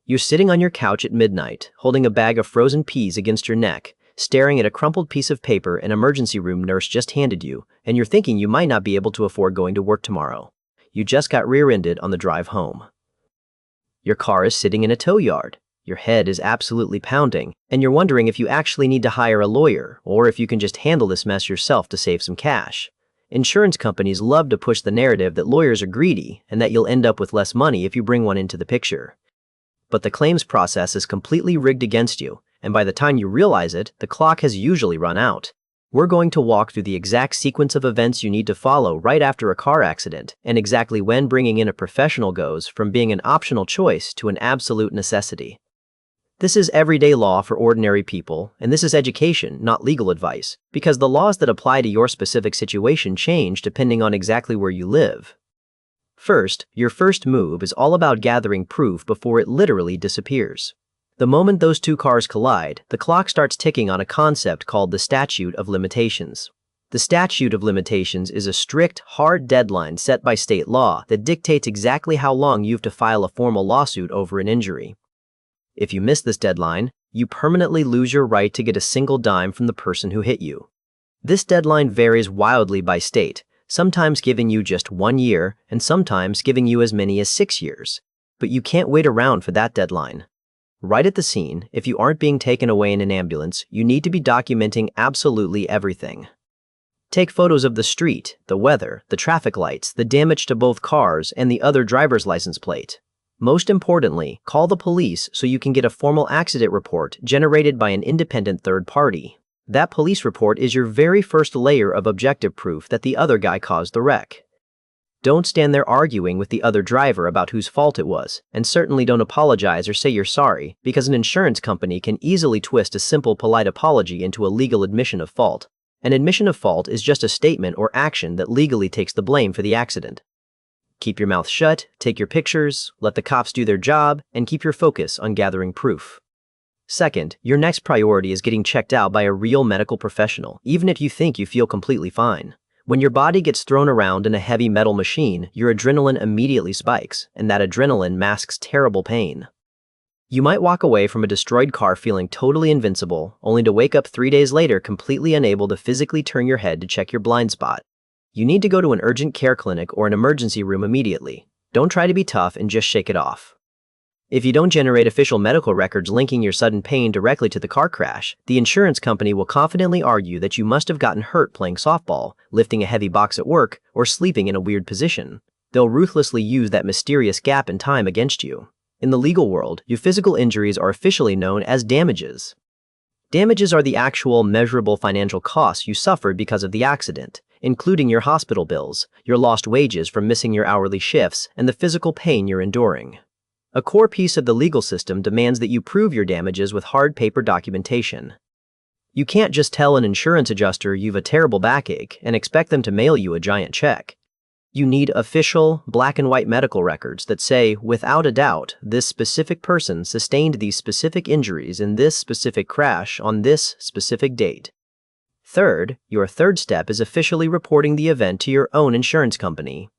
You're sitting on your couch at midnight, holding a bag of frozen peas against your neck, staring at a crumpled piece of paper an emergency room nurse just handed you, and you're thinking you might not be able to afford going to work tomorrow. You just got rear-ended on the drive home. Your car is sitting in a tow yard. Your head is absolutely pounding, and you're wondering if you actually need to hire a lawyer or if you can just handle this mess yourself to save some cash. Insurance companies love to push the narrative that lawyers are greedy and that you'll end up with less money if you bring one into the picture. But the claims process is completely rigged against you, and by the time you realize it, the clock has usually run out. We're going to walk through the exact sequence of events you need to follow right after a car accident, and exactly when bringing in a professional goes from being an optional choice to an absolute necessity. This is everyday law for ordinary people, and this is education, not legal advice, because the laws that apply to your specific situation change depending on exactly where you live. First, your first move is all about gathering proof before it literally disappears. The moment those two cars collide, the clock starts ticking on a concept called the statute of limitations. The statute of limitations is a strict, hard deadline set by state law that dictates exactly how long you have to file a formal lawsuit over an injury. If you miss this deadline, you permanently lose your right to get a single dime from the person who hit you. This deadline varies wildly by state, sometimes giving you just 1 year and sometimes giving you as many as 6 years. But you can't wait around for that deadline. Right at the scene, if you aren't being taken away in an ambulance, you need to be documenting absolutely everything. Take photos of the street, the weather, the traffic lights, the damage to both cars, and the other driver's license plate. Most importantly, call the police so you can get a formal accident report generated by an independent third party. That police report is your very first layer of objective proof that the other guy caused the wreck. Don't stand there arguing with the other driver about whose fault it was, and certainly don't apologize or say you're sorry, because an insurance company can easily twist a simple polite apology into a legal admission of fault. An admission of fault is just a statement or action that legally takes the blame for the accident. Keep your mouth shut, take your pictures, let the cops do their job, and keep your focus on gathering proof. Second, your next priority is getting checked out by a real medical professional, even if you think you feel completely fine. When your body gets thrown around in a heavy metal machine, your adrenaline immediately spikes, and that adrenaline masks terrible pain. You might walk away from a destroyed car feeling totally invincible, only to wake up 3 days later completely unable to physically turn your head to check your blind spot. You need to go to an urgent care clinic or an emergency room immediately. Don't try to be tough and just shake it off. If you don't generate official medical records linking your sudden pain directly to the car crash, the insurance company will confidently argue that you must have gotten hurt playing softball, lifting a heavy box at work, or sleeping in a weird position. They'll ruthlessly use that mysterious gap in time against you. In the legal world, your physical injuries are officially known as damages. Damages are the actual measurable financial costs you suffered because of the accident, including your hospital bills, your lost wages from missing your hourly shifts, and the physical pain you're enduring. A core piece of the legal system demands that you prove your damages with hard paper documentation. You can't just tell an insurance adjuster you've a terrible backache and expect them to mail you a giant check. You need official, black and white medical records that say, without a doubt, this specific person sustained these specific injuries in this specific crash on this specific date. Third, your third step is officially reporting the event to your own insurance company.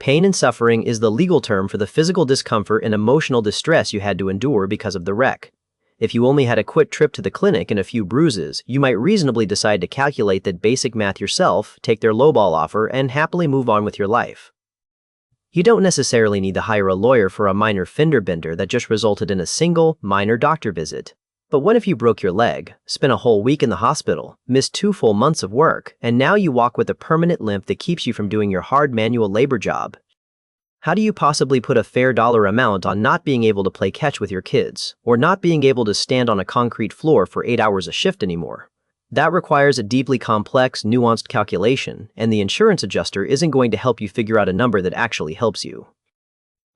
Pain and suffering is the legal term for the physical discomfort and emotional distress you had to endure because of the wreck. If you only had a quick trip to the clinic and a few bruises, you might reasonably decide to calculate that basic math yourself, take their lowball offer, and happily move on with your life. You don't necessarily need to hire a lawyer for a minor fender bender that just resulted in a single, minor doctor visit. But what if you broke your leg, spent a whole week in the hospital, missed 2 full months of work, and now you walk with a permanent limp that keeps you from doing your hard manual labor job? How do you possibly put a fair dollar amount on not being able to play catch with your kids, or not being able to stand on a concrete floor for 8 hours a shift anymore? That requires a deeply complex, nuanced calculation, and the insurance adjuster isn't going to help you figure out a number that actually helps you.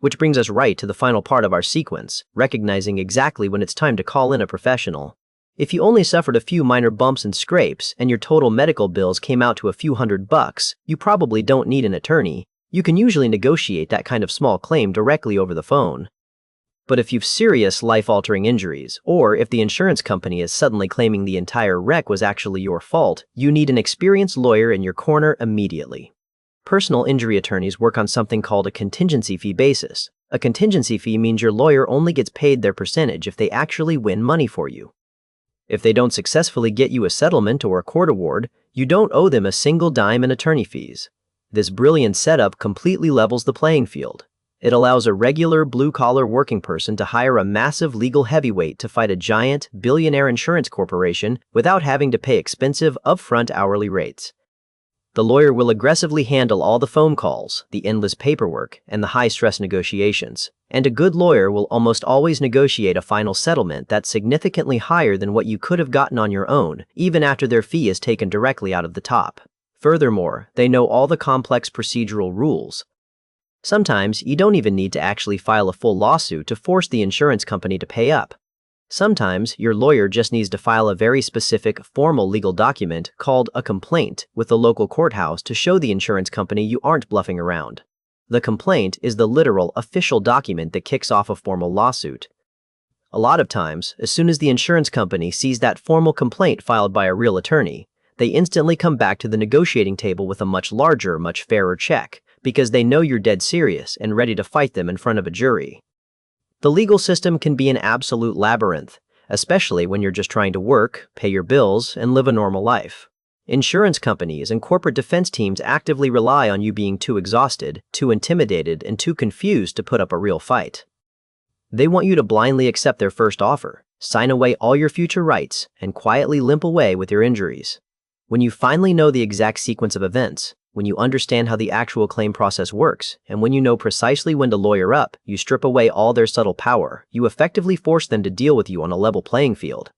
Which brings us right to the final part of our sequence, recognizing exactly when it's time to call in a professional. If you only suffered a few minor bumps and scrapes, and your total medical bills came out to a few $100, you probably don't need an attorney. You can usually negotiate that kind of small claim directly over the phone. But if you've serious life-altering injuries, or if the insurance company is suddenly claiming the entire wreck was actually your fault, you need an experienced lawyer in your corner immediately. Personal injury attorneys work on something called a contingency fee basis. A contingency fee means your lawyer only gets paid their percentage if they actually win money for you. If they don't successfully get you a settlement or a court award, you don't owe them a single dime in attorney fees. This brilliant setup completely levels the playing field. It allows a regular blue-collar working person to hire a massive legal heavyweight to fight a giant, billionaire insurance corporation without having to pay expensive, upfront hourly rates. The lawyer will aggressively handle all the phone calls, the endless paperwork, and the high-stress negotiations. And a good lawyer will almost always negotiate a final settlement that's significantly higher than what you could have gotten on your own, even after their fee is taken directly out of the top. Furthermore, they know all the complex procedural rules. Sometimes, you don't even need to actually file a full lawsuit to force the insurance company to pay up. Sometimes, your lawyer just needs to file a very specific, formal legal document called a complaint with the local courthouse to show the insurance company you aren't bluffing around. The complaint is the literal, official document that kicks off a formal lawsuit. A lot of times, as soon as the insurance company sees that formal complaint filed by a real attorney, they instantly come back to the negotiating table with a much larger, much fairer check, because they know you're dead serious and ready to fight them in front of a jury. The legal system can be an absolute labyrinth, especially when you're just trying to work, pay your bills, and live a normal life. Insurance companies and corporate defense teams actively rely on you being too exhausted, too intimidated, and too confused to put up a real fight. They want you to blindly accept their first offer, sign away all your future rights, and quietly limp away with your injuries. When you finally know the exact sequence of events, when you understand how the actual claim process works, and when you know precisely when to lawyer up, you strip away all their subtle power. You effectively force them to deal with you on a level playing field.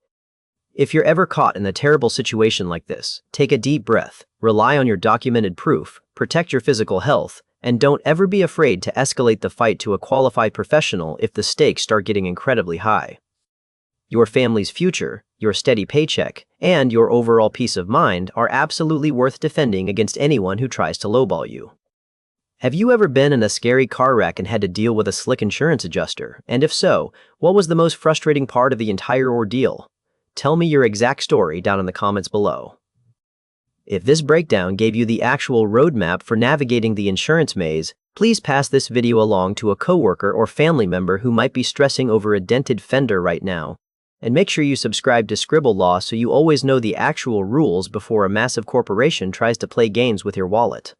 If you're ever caught in a terrible situation like this, take a deep breath, rely on your documented proof, protect your physical health, and don't ever be afraid to escalate the fight to a qualified professional if the stakes start getting incredibly high. Your family's future, your steady paycheck, and your overall peace of mind are absolutely worth defending against anyone who tries to lowball you. Have you ever been in a scary car wreck and had to deal with a slick insurance adjuster? And if so, what was the most frustrating part of the entire ordeal? Tell me your exact story down in the comments below. If this breakdown gave you the actual roadmap for navigating the insurance maze, please pass this video along to a coworker or family member who might be stressing over a dented fender right now. And make sure you subscribe to Scribble Law so you always know the actual rules before a massive corporation tries to play games with your wallet.